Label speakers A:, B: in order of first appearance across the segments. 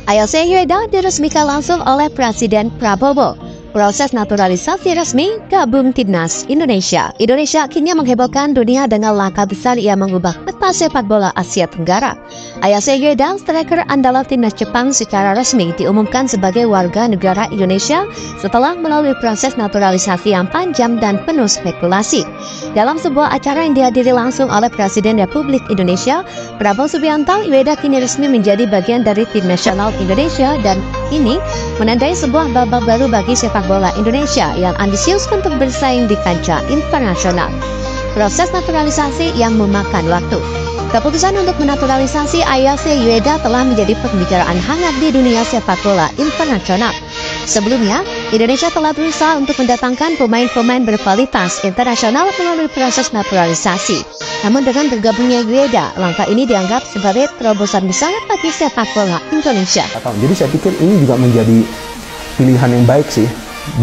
A: ALC Yueda diresmikan langsung oleh Presiden Prabowo. Proses naturalisasi resmi gabung Timnas Indonesia. Indonesia kini menghebohkan dunia dengan langkah besar yang mengubah peta sepak bola Asia Tenggara. ALC Yueda, striker andalan Timnas Jepang, secara resmi diumumkan sebagai warga negara Indonesia setelah melalui proses naturalisasi yang panjang dan penuh spekulasi. Dalam sebuah acara yang dihadiri langsung oleh Presiden Republik Indonesia, Prabowo Subianto, Yueda kini resmi menjadi bagian dari tim nasional Indonesia dan ini menandai sebuah babak baru bagi sepak bola Indonesia yang ambisius untuk bersaing di kancah internasional. Proses naturalisasi yang memakan waktu. Keputusan untuk menaturalisasi ALC Yueda telah menjadi pembicaraan hangat di dunia sepak bola internasional. Sebelumnya, Indonesia telah berusaha untuk mendatangkan pemain-pemain berkualitas internasional melalui proses naturalisasi. Namun dengan bergabungnya Yueda, langkah ini dianggap sebagai terobosan besar bagi sepak bola Indonesia.
B: Jadi saya pikir ini juga menjadi pilihan yang baik sih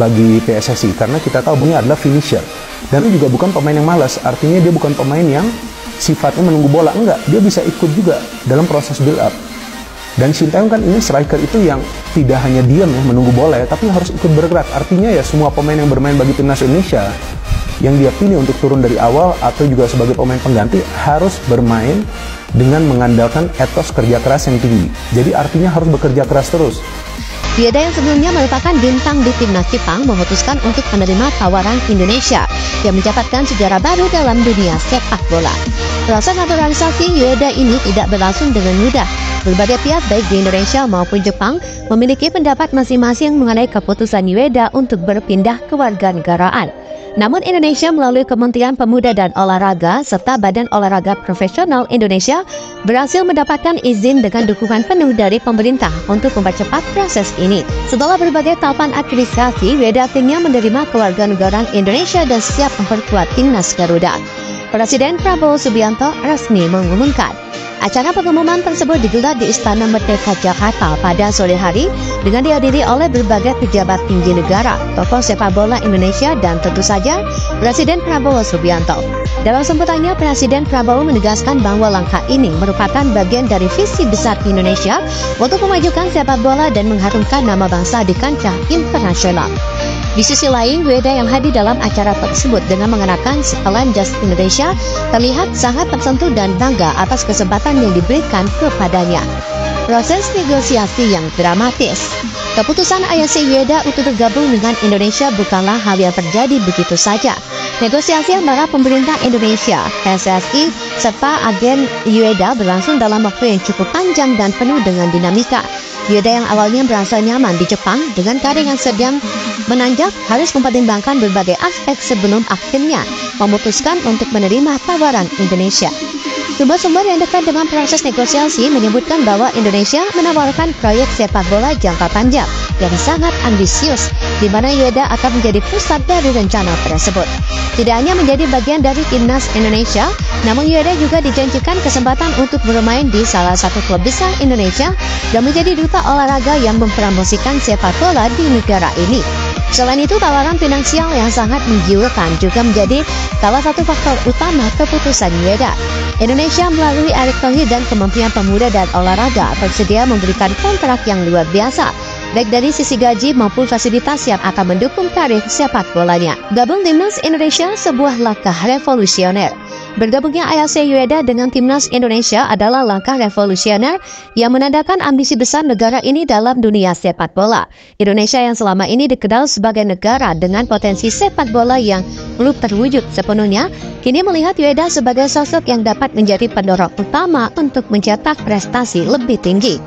B: bagi PSSI, karena kita tahu ini adalah finisher dan itu juga bukan pemain yang malas. Artinya dia bukan pemain yang sifatnya menunggu bola, enggak, dia bisa ikut juga dalam proses build up. Dan Sintayong kan ini striker itu yang tidak hanya diam ya menunggu bola ya, tapi harus ikut bergerak. Artinya ya semua pemain yang bermain bagi timnas Indonesia yang dia pilih untuk turun dari awal atau juga sebagai pemain pengganti harus bermain dengan mengandalkan etos kerja keras yang tinggi. Jadi artinya harus bekerja keras terus.
A: Yueda yang sebelumnya merupakan bintang di timnas Jepang memutuskan untuk menerima tawaran Indonesia yang mencatatkan sejarah baru dalam dunia sepak bola. Proses naturalisasi Yueda ini tidak berlangsung dengan mudah. Berbagai pihak baik di Indonesia maupun Jepang memiliki pendapat masing-masing mengenai keputusan Yueda untuk berpindah kewarganegaraan. Namun Indonesia melalui Kementerian Pemuda dan Olahraga serta Badan Olahraga Profesional Indonesia berhasil mendapatkan izin dengan dukungan penuh dari pemerintah untuk mempercepat proses ini. Setelah berbagai tahapan administrasi, Yueda akhirnya menerima kewarganegaraan Indonesia dan siap memperkuat timnas Garuda. Presiden Prabowo Subianto resmi mengumumkan. Acara pengumuman tersebut digelar di Istana Merdeka Jakarta pada sore hari dengan dihadiri oleh berbagai pejabat tinggi negara, tokoh sepak bola Indonesia dan tentu saja Presiden Prabowo Subianto. Dalam sambutannya, Presiden Prabowo menegaskan bahwa langkah ini merupakan bagian dari visi besar Indonesia untuk memajukan sepak bola dan mengharumkan nama bangsa di kancah internasional. Di sisi lain, Yueda yang hadir dalam acara tersebut dengan mengenakan setelan jas Indonesia terlihat sangat tersentuh dan bangga atas kesempatan yang diberikan kepadanya. Proses negosiasi yang dramatis. Keputusan ALC Yueda untuk bergabung dengan Indonesia bukanlah hal yang terjadi begitu saja. Negosiasi antara pemerintah Indonesia, PSSI, serta agen Yueda berlangsung dalam waktu yang cukup panjang dan penuh dengan dinamika. Yueda yang awalnya merasa nyaman di Jepang dengan karir yang sedang menanjak harus mempertimbangkan berbagai aspek sebelum akhirnya memutuskan untuk menerima tawaran Indonesia. Sumber-sumber yang dekat dengan proses negosiasi menyebutkan bahwa Indonesia menawarkan proyek sepak bola jangka panjang yang sangat ambisius, di mana Yueda akan menjadi pusat dari rencana tersebut. Tidak hanya menjadi bagian dari timnas Indonesia, namun Yueda juga dijanjikan kesempatan untuk bermain di salah satu klub besar Indonesia dan menjadi duta olahraga yang mempromosikan sepak bola di negara ini. Selain itu, tawaran finansial yang sangat menggiurkan juga menjadi salah satu faktor utama keputusan Yueda. Indonesia melalui Erick Thohir dan Kementerian Pemuda dan Olahraga bersedia memberikan kontrak yang luar biasa, baik dari sisi gaji maupun fasilitas yang akan mendukung karir sepak bolanya. Gabung timnas Indonesia sebuah langkah revolusioner. Bergabungnya ALC Yueda dengan timnas Indonesia adalah langkah revolusioner yang menandakan ambisi besar negara ini dalam dunia sepak bola. Indonesia yang selama ini dikenal sebagai negara dengan potensi sepak bola yang belum terwujud sepenuhnya, kini melihat Yueda sebagai sosok yang dapat menjadi pendorong utama untuk mencetak prestasi lebih tinggi.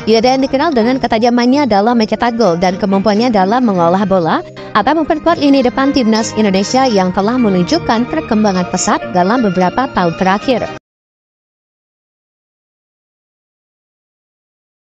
A: Yueda yang dikenal dengan ketajamannya dalam mencetak gol dan kemampuannya dalam mengolah bola akan memperkuat lini depan timnas Indonesia yang telah menunjukkan perkembangan pesat dalam beberapa tahun terakhir.